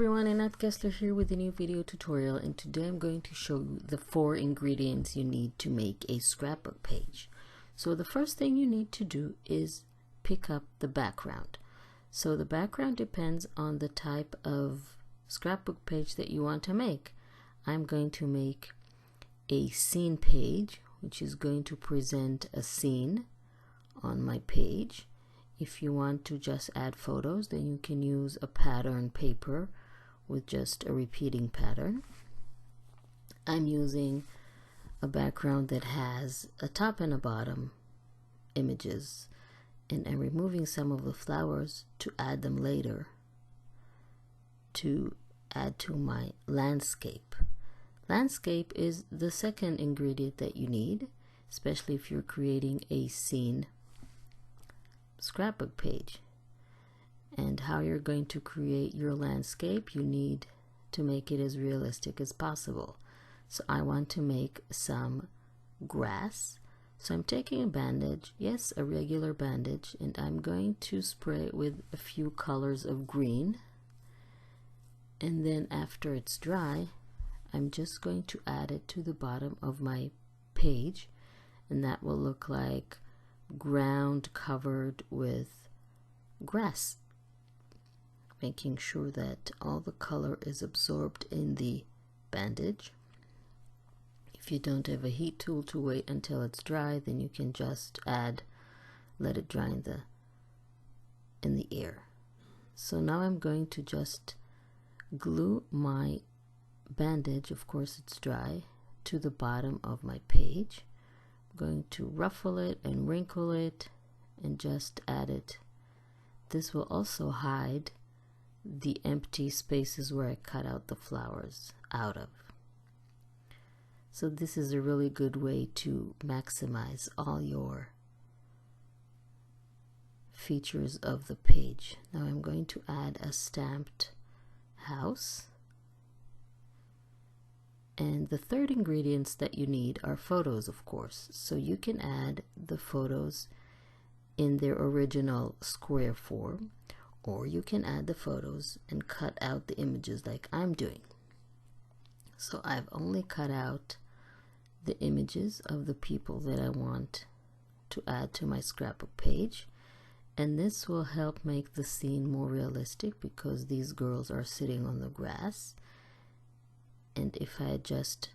everyone, Annette Kessler here with a new video tutorial, and today I'm going to show you the 4 ingredients you need to make a scrapbook page. So the first thing you need to do is pick up the background. So the background depends on the type of scrapbook page that you want to make. I'm going to make a scene page, which is going to present a scene on my page. If you want to just add photos, then you can use a pattern paper with just a repeating pattern. I'm using a background that has a top and a bottom images, and I'm removing some of the flowers to add them later to add to my landscape. Landscape is the second ingredient that you need, especially if you're creating a scene scrapbook page. And how you're going to create your landscape, you need to make it as realistic as possible. So I want to make some grass. So I'm taking a bandage, yes, a regular bandage, and I'm going to spray it with a few colors of green. And then after it's dry, I'm just going to add it to the bottom of my page, and that will look like ground covered with grass, making sure that all the color is absorbed in the bandage. If you don't have a heat tool to wait until it's dry, then you can just let it dry in the air. So now I'm going to just glue my bandage, of course it's dry, to the bottom of my page. I'm going to ruffle it and wrinkle it and just add it. This will also hide the empty spaces where I cut out the flowers out of. So this is a really good way to maximize all your features of the page. Now I'm going to add a stamped house. And the third ingredients that you need are photos, of course. So you can add the photos in their original square form, or you can add the photos and cut out the images like I'm doing. So I've only cut out the images of the people that I want to add to my scrapbook page, and this will help make the scene more realistic because these girls are sitting on the grass. And if I just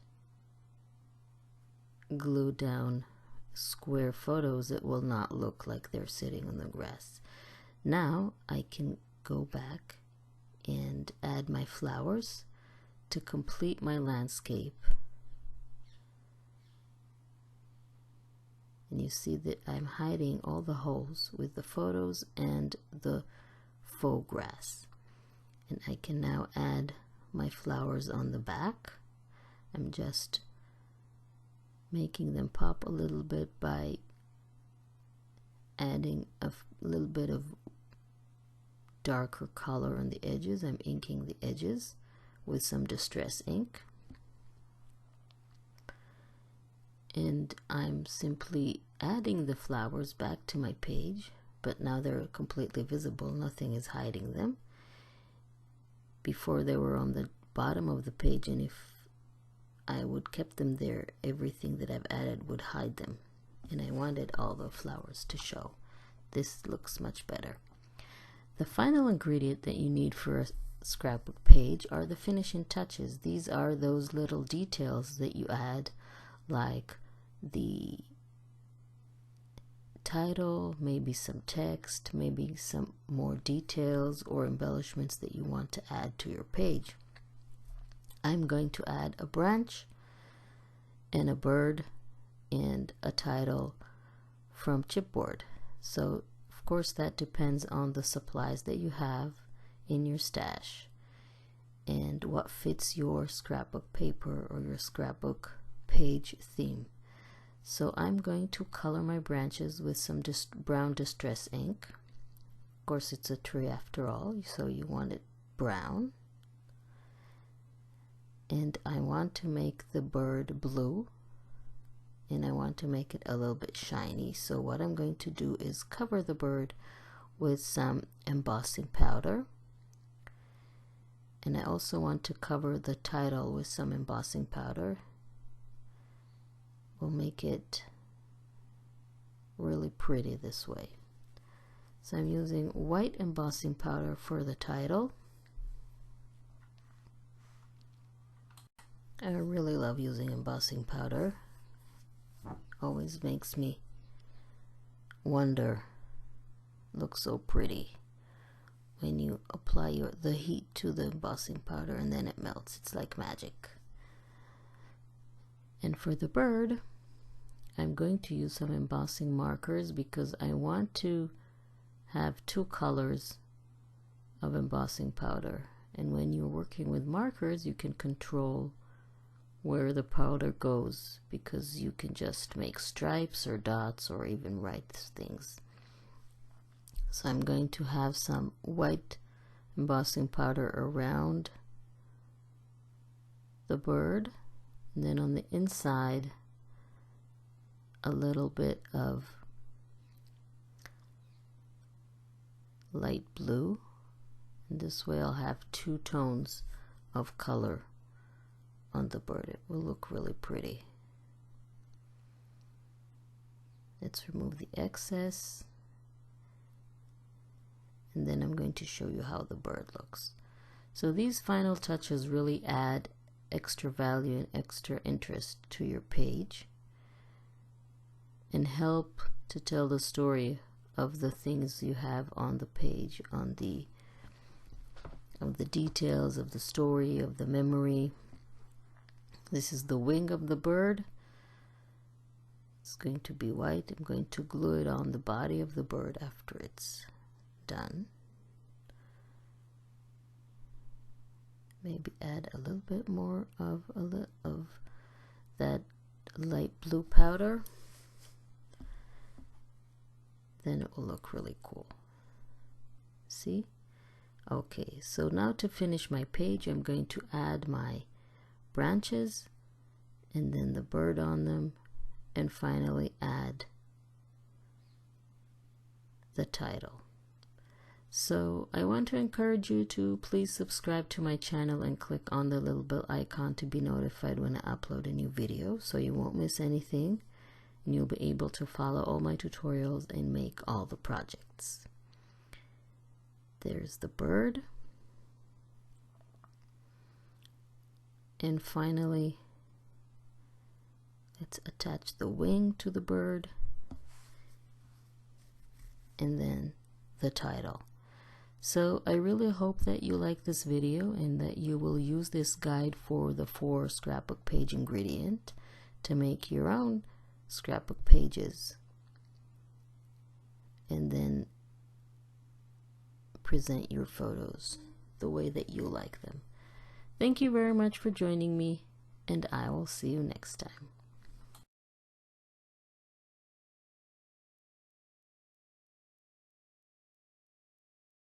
glue down square photos, it will not look like they're sitting on the grass. Now I can go back and add my flowers to complete my landscape. And you see that I'm hiding all the holes with the photos and the faux grass. And I can now add my flowers on the back. I'm just making them pop a little bit by adding a little bit of darker color on the edges. I'm inking the edges with some distress ink, and I'm simply adding the flowers back to my page, but now they're completely visible, nothing is hiding them. Before they were on the bottom of the page, and if I would kept them there, everything that I've added would hide them, and I wanted all the flowers to show. This looks much better. The final ingredient that you need for a scrapbook page are the finishing touches. These are those little details that you add, like the title, maybe some text, maybe some more details or embellishments that you want to add to your page. I'm going to add a branch and a bird and a title from chipboard. So of course that depends on the supplies that you have in your stash and what fits your scrapbook paper or your scrapbook page theme. So I'm going to color my branches with some brown distress ink. Of course it's a tree after all, so you want it brown. And I want to make the bird blue, and I want to make it a little bit shiny. So what I'm going to do is cover the bird with some embossing powder, And I also want to cover the title with some embossing powder. We'll make it really pretty this way. So I'm using white embossing powder for the title. I really love using embossing powder. Always makes me wonder, looks so pretty when you apply the heat to the embossing powder and then it melts. It's like magic. And for the bird, I'm going to use some embossing markers because I want to have two colors of embossing powder. And when you're working with markers, you can control where the powder goes because you can just make stripes or dots or even write things. So I'm going to have some white embossing powder around the bird, and then on the inside a little bit of light blue, and this way I'll have two tones of color on the bird. It will look really pretty. Let's remove the excess, and then I'm going to show you how the bird looks. So these final touches really add extra value and extra interest to your page and help to tell the story of the things you have on the page, of the details of the story, of the memory. This is the wing of the bird. It's going to be white. I'm going to glue it on the body of the bird after it's done. Maybe add a little bit more of that light blue powder. Then it will look really cool. See? Okay, so now to finish my page, I'm going to add my branches and then the bird on them, and finally add the title. So I want to encourage you to please subscribe to my channel and click on the little bell icon to be notified when I upload a new video so you won't miss anything, and you'll be able to follow all my tutorials and make all the projects. There's the bird. And finally, let's attach the wing to the bird and then the title. So I really hope that you like this video and that you will use this guide for the 4 scrapbook page ingredient to make your own scrapbook pages and then present your photos the way that you like them. Thank you very much for joining me, and I will see you next time.